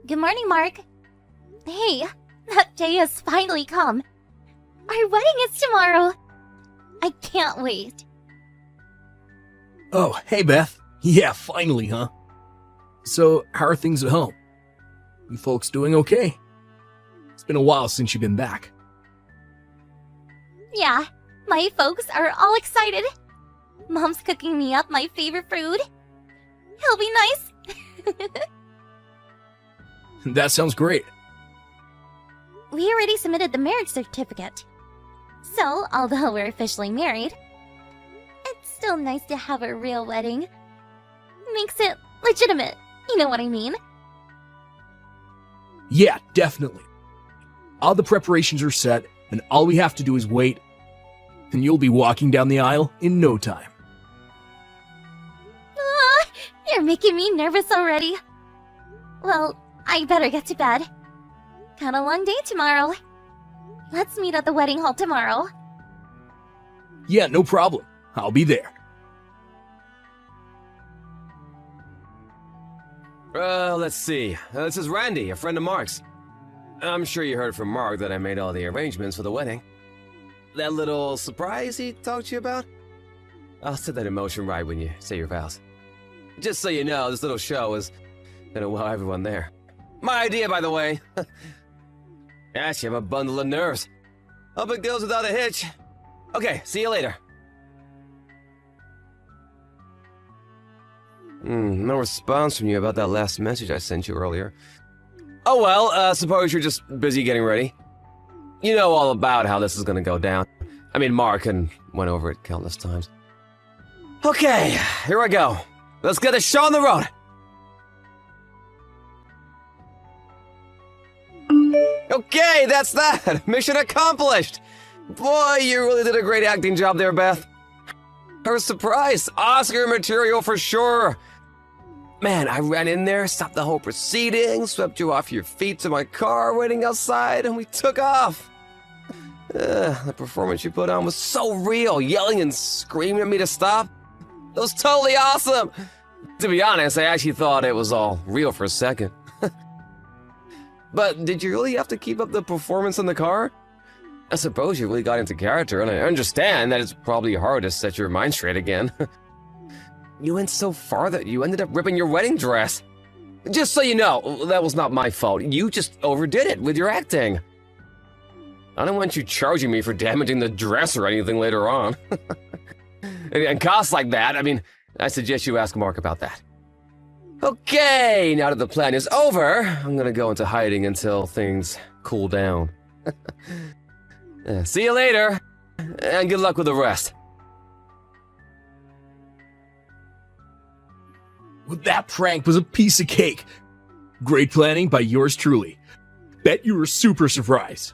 Good morning, Mark. Hey, that day has finally come. Our wedding is tomorrow. I can't wait. Oh, hey Beth. Yeah, finally, huh? So, how are things at home? You folks doing okay? It's been a while since you've been back. Yeah, my folks are all excited. Mom's cooking me up my favorite food. It'll be nice. That sounds great. We already submitted the marriage certificate. So, although we're officially married, it's still nice to have a real wedding. Makes it legitimate, you know what I mean? Yeah, definitely. All the preparations are set, and all we have to do is wait, and you'll be walking down the aisle in no time. You're making me nervous already. Well, I better get to bed. Got a long day tomorrow. Let's meet at the wedding hall tomorrow. Yeah, no problem. I'll be there. Let's see. This is Randy, a friend of Mark's. I'm sure you heard from Mark that I made all the arrangements for the wedding. That little surprise he talked to you about? I'll set that in motion right when you say your vows. Just so you know, this little show is gonna wow everyone there. My idea, by the way. Actually, I'm a bundle of nerves. Hope it goes without a hitch. Okay, see you later. No response from you about that last message I sent you earlier. Oh well, suppose you're just busy getting ready. You know all about how this is gonna go down. I mean, Mark and went over it countless times. Okay, here I go. Let's get the show on the road. Okay, that's that. Mission accomplished. Boy, you really did a great acting job there, Beth. Her surprise, Oscar material for sure. Man, I ran in there, stopped the whole proceeding, swept you off your feet to my car waiting outside, and we took off. The performance you put on was so real, yelling and screaming at me to stop. It was totally awesome. To be honest, I actually thought it was all real for a second. But did you really have to keep up the performance in the car? I suppose you really got into character, and I understand that it's probably hard to set your mind straight again. You went so far that you ended up ripping your wedding dress. Just so you know, that was not my fault. You just overdid it with your acting. I don't want you charging me for damaging the dress or anything later on. And costs like that, I mean, I suggest you ask Mark about that. Okay, now that the plan is over, I'm gonna go into hiding until things cool down. See you later, and good luck with the rest. Well, that prank was a piece of cake. Great planning by yours truly. Bet you were super surprised.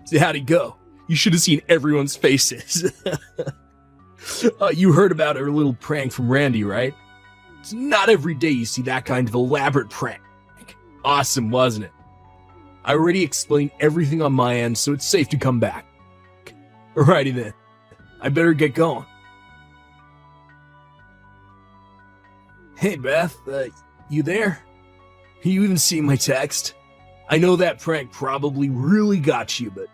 So how'd it go? You should have seen everyone's faces. You heard about our little prank from Randy, right? It's not every day you see that kind of elaborate prank. Awesome, wasn't it? I already explained everything on my end, so it's safe to come back. Alrighty then. I better get going. Hey Beth, you there? You even see my text? I know that prank probably really got you, but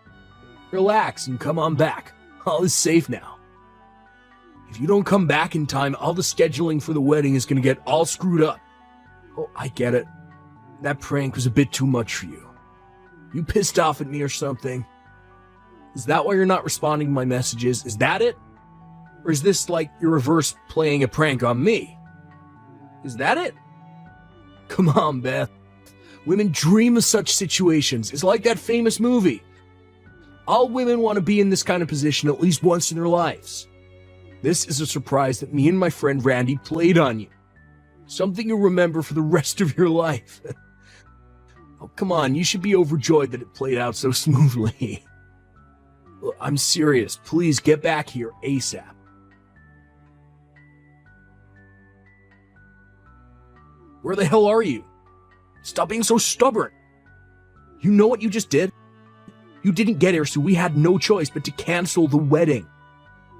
relax and come on back. All is safe now. If you don't come back in time, all the scheduling for the wedding is gonna get all screwed up. Oh, I get it. That prank was a bit too much for you. You pissed off at me or something? Is that why you're not responding to my messages? Is that it? Or is this like your reverse playing a prank on me? Is that it? Come on, Beth. Women dream of such situations. It's like that famous movie. All women want to be in this kind of position at least once in their lives. This is a surprise that me and my friend Randy played on you. Something you'll remember for the rest of your life. Oh, come on, you should be overjoyed that it played out so smoothly. I'm serious. Please get back here ASAP. Where the hell are you? Stop being so stubborn. You know what you just did? You didn't get here, so we had no choice but to cancel the wedding.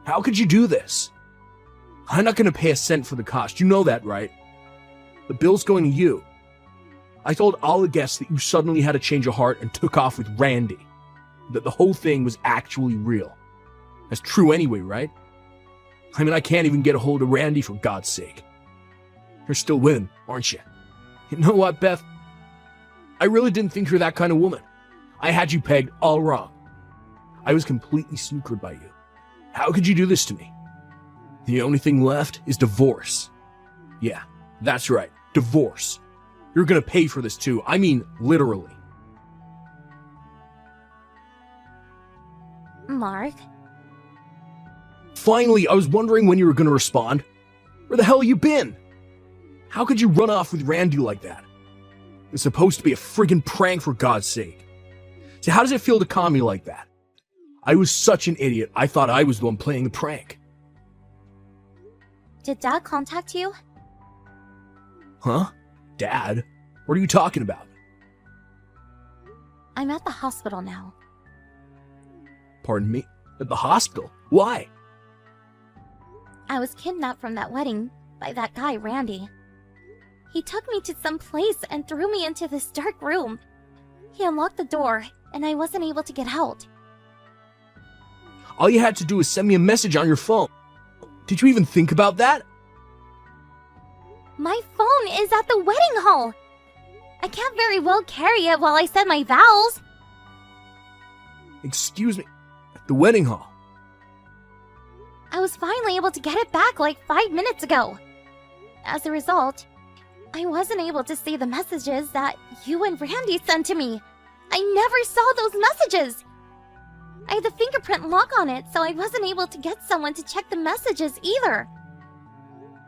How could you do this? I'm not going to pay a cent for the cost. You know that, right? The bill's going to you. I told all the guests that you suddenly had a change of heart and took off with Randy. That the whole thing was actually real. That's true anyway, right? I mean, I can't even get a hold of Randy for God's sake. You're still with him, aren't you? You know what, Beth? I really didn't think you're that kind of woman. I had you pegged all wrong. I was completely snookered by you. How could you do this to me? The only thing left is divorce. Yeah, that's right, divorce. You're gonna pay for this too. I mean, literally. Mark? Finally, I was wondering when you were gonna respond. Where the hell have you been? How could you run off with Randy like that? It's supposed to be a friggin' prank, for God's sake. So how does it feel to call me like that? I was such an idiot, I thought I was the one playing the prank. Did Dad contact you? Huh? Dad? What are you talking about? I'm at the hospital now. Pardon me? At the hospital? Why? I was kidnapped from that wedding by that guy, Randy. He took me to some place and threw me into this dark room. He unlocked the door, and I wasn't able to get out. All you had to do was send me a message on your phone. Did you even think about that? My phone is at the wedding hall. I can't very well carry it while I said my vows. Excuse me, at the wedding hall? I was finally able to get it back like 5 minutes ago. As a result, I wasn't able to see the messages that you and Randy sent to me. I never saw those messages. I had the fingerprint lock on it, so I wasn't able to get someone to check the messages either.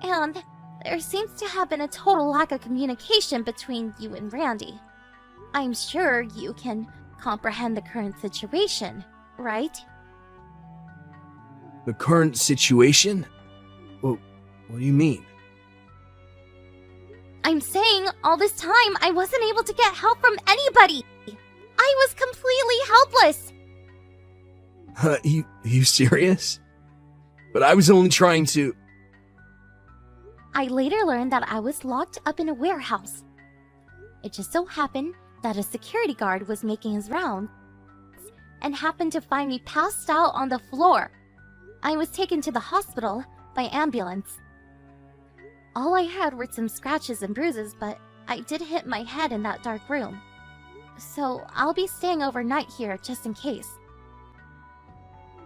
And there seems to have been a total lack of communication between you and Randy. I'm sure you can comprehend the current situation, right? The current situation? Well, what do you mean? I'm saying all this time I wasn't able to get help from anybody. I was completely helpless. You serious? But I was only trying to... I later learned that I was locked up in a warehouse. It just so happened that a security guard was making his rounds and happened to find me passed out on the floor. I was taken to the hospital by ambulance. All I had were some scratches and bruises, but I did hit my head in that dark room. So I'll be staying overnight here just in case.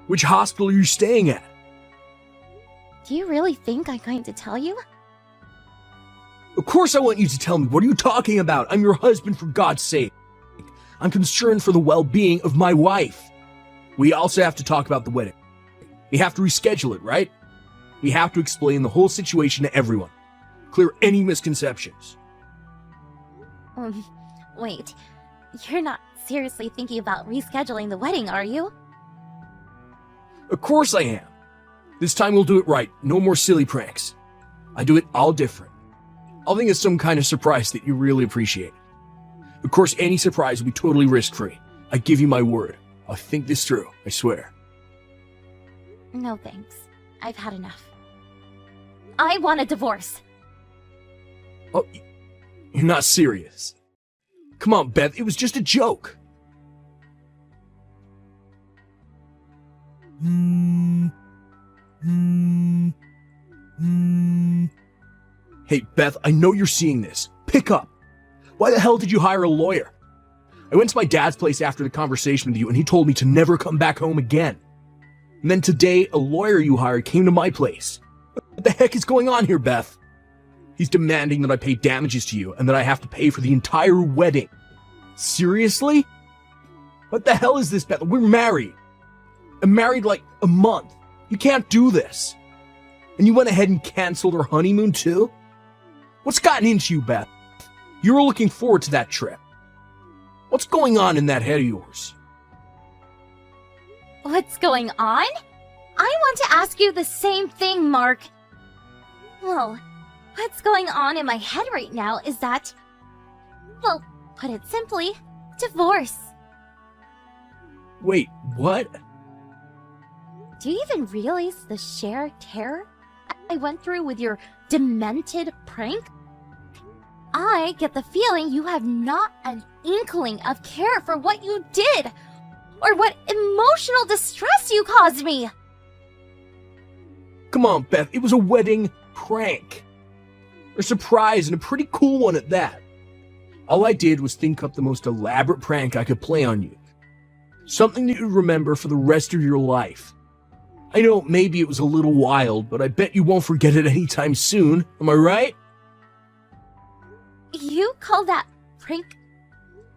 Which hospital are you staying at? Do you really think I'm going to tell you? Of course I want you to tell me. What are you talking about? I'm your husband, for God's sake. I'm concerned for the well-being of my wife. We also have to talk about the wedding. We have to reschedule it, right? We have to explain the whole situation to everyone. Clear any misconceptions. Wait, you're not seriously thinking about rescheduling the wedding, are you? Of course I am. This time we'll do it right. No more silly pranks. I do it all different. I'll think it's some kind of surprise that you really appreciate. Of course, any surprise will be totally risk-free. I give you my word. I'll think this through, I swear. No thanks. I've had enough. I want a divorce. Oh, you're not serious. Come on, Beth, it was just a joke. Hey, Beth, I know you're seeing this. Pick up. Why the hell did you hire a lawyer? I went to my dad's place after the conversation with you, and he told me to never come back home again. And then today, a lawyer you hired came to my place. What the heck is going on here, Beth? He's demanding that I pay damages to you and that I have to pay for the entire wedding. Seriously? What the hell is this, Beth? We're married. I'm married like a month. You can't do this. And you went ahead and canceled our honeymoon too? What's gotten into you, Beth? You were looking forward to that trip. What's going on in that head of yours? What's going on? I want to ask you the same thing, Mark. Well, what's going on in my head right now is that, well, put it simply, divorce. Wait, what? Do you even realize the sheer terror I went through with your demented prank? I get the feeling you have not an inkling of care for what you did, or what emotional distress you caused me. Come on, Beth, it was a wedding prank. A surprise, and a pretty cool one at that. All I did was think up the most elaborate prank I could play on you. Something that you'd remember for the rest of your life. I know maybe it was a little wild, but I bet you won't forget it anytime soon. Am I right? You call that prank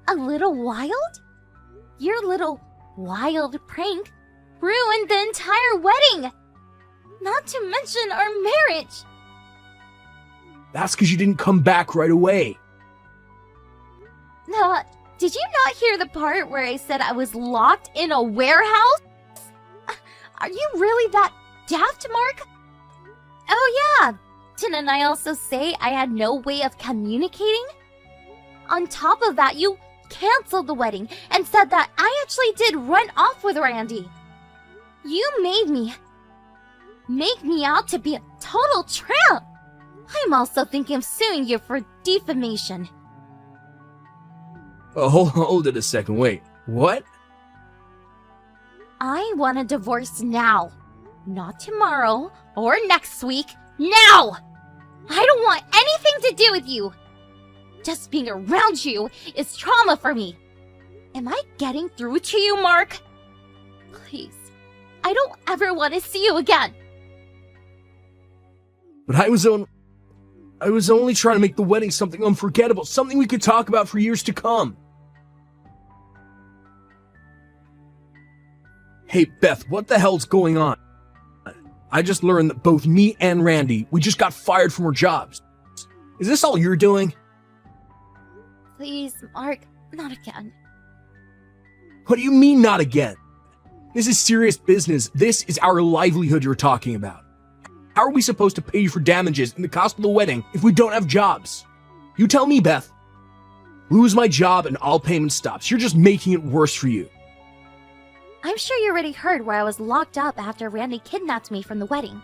a little wild? Your little wild prank ruined the entire wedding! Not to mention our marriage! That's because you didn't come back right away. Did you not hear the part where I said I was locked in a warehouse? Are you really that daft, Mark? Oh yeah, didn't I also say I had no way of communicating? On top of that, you canceled the wedding and said that I actually did run off with Randy. You made me out to be a total tramp. I'm also thinking of suing you for defamation. Oh, hold it a second, wait. What? I want a divorce now. Not tomorrow or next week. Now! I don't want anything to do with you. Just being around you is trauma for me. Am I getting through to you, Mark? Please, I don't ever want to see you again. But I was only trying to make the wedding something unforgettable, something we could talk about for years to come. Hey, Beth, what the hell's going on? I just learned that both me and Randy, we just got fired from our jobs. Is this all you're doing? Please, Mark, not again. What do you mean, not again? This is serious business. This is our livelihood you're talking about. How are we supposed to pay you for damages and the cost of the wedding if we don't have jobs? You tell me, Beth. Lose my job and all payment stops. You're just making it worse for you. I'm sure you already heard where I was locked up after Randy kidnapped me from the wedding.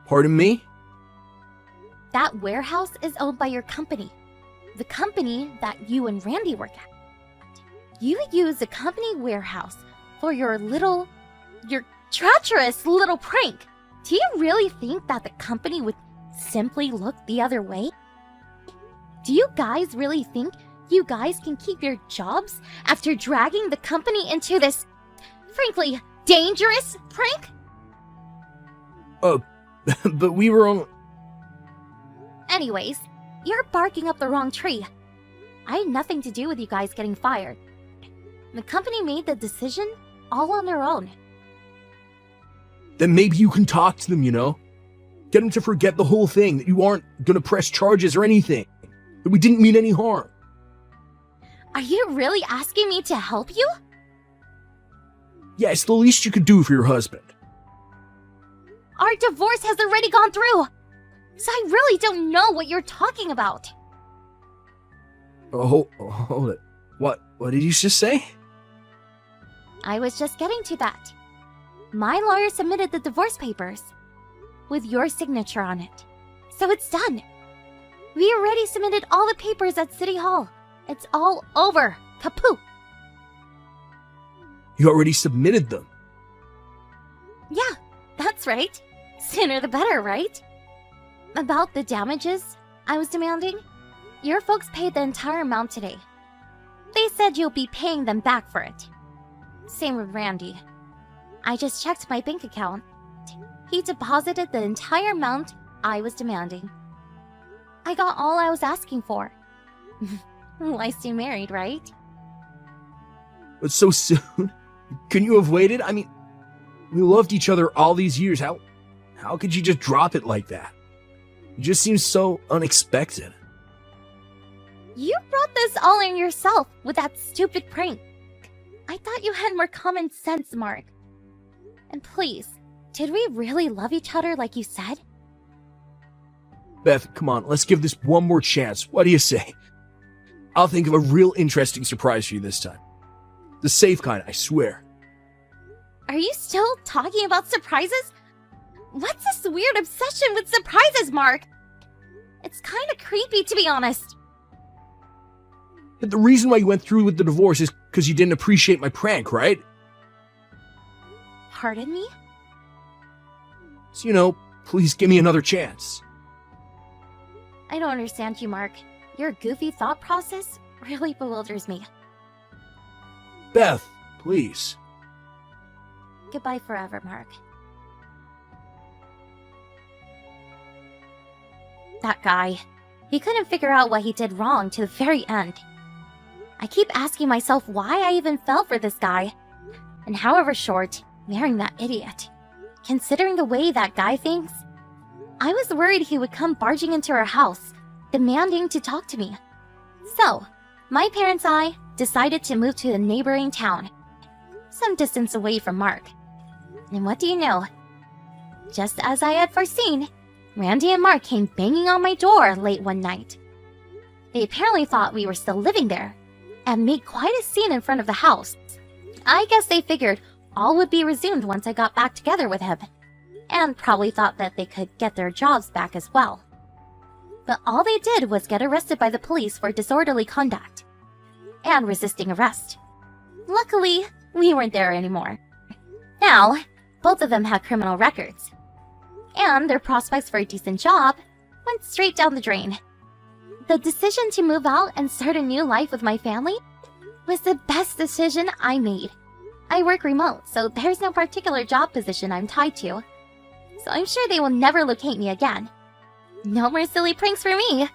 Pardon me? That warehouse is owned by your company. The company that you and Randy work at. You use the company warehouse for your treacherous little prank. Do you really think that the company would simply look the other way? Do you guys really think you guys can keep your jobs after dragging the company into this, frankly, dangerous prank? Oh, but we were on... Anyways, you're barking up the wrong tree. I had nothing to do with you guys getting fired. The company made the decision all on their own. Then maybe you can talk to them, you know? Get them to forget the whole thing, that you aren't gonna press charges or anything. That we didn't mean any harm. Are you really asking me to help you? Yeah, it's the least you could do for your husband. Our divorce has already gone through, so I really don't know what you're talking about. Oh, hold it. What did you just say? I was just getting to that. My lawyer submitted the divorce papers with your signature on it, so it's done. We already submitted all the papers at City Hall. It's all over. Kaput. You already submitted them. Yeah, that's right. Sooner the better, right? About the damages I was demanding, your folks paid the entire amount today. They said you'll be paying them back for it. Same with Randy. I just checked my bank account. He deposited the entire amount I was demanding. I got all I was asking for. Why stay married, right? But so soon? Couldn't you have waited? I mean, we loved each other all these years. How could you just drop it like that? It just seems so unexpected. You brought this all on yourself with that stupid prank. I thought you had more common sense, Mark. And please, did we really love each other like you said? Beth, come on, let's give this one more chance. What do you say? I'll think of a real interesting surprise for you this time. The safe kind, I swear. Are you still talking about surprises? What's this weird obsession with surprises, Mark? It's kinda creepy, to be honest. The reason why you went through with the divorce is because you didn't appreciate my prank, right? Pardon me? So, please give me another chance. I don't understand you, Mark. Your goofy thought process really bewilders me. Beth, please. Goodbye forever, Mark. That guy. He couldn't figure out what he did wrong to the very end. I keep asking myself why I even fell for this guy. And however short, marrying that idiot. Considering the way that guy thinks, I was worried he would come barging into our house, demanding to talk to me. So, my parents and I decided to move to a neighboring town, some distance away from Mark. And what do you know? Just as I had foreseen, Randy and Mark came banging on my door late one night. They apparently thought we were still living there, and made quite a scene in front of the house. I guess they figured all would be resumed once I got back together with him, and probably thought that they could get their jobs back as well. But all they did was get arrested by the police for disorderly conduct and resisting arrest. Luckily, we weren't there anymore. Now, both of them had criminal records, and their prospects for a decent job went straight down the drain. The decision to move out and start a new life with my family was the best decision I made. I work remote, so there's no particular job position I'm tied to. So I'm sure they will never locate me again. No more silly pranks for me.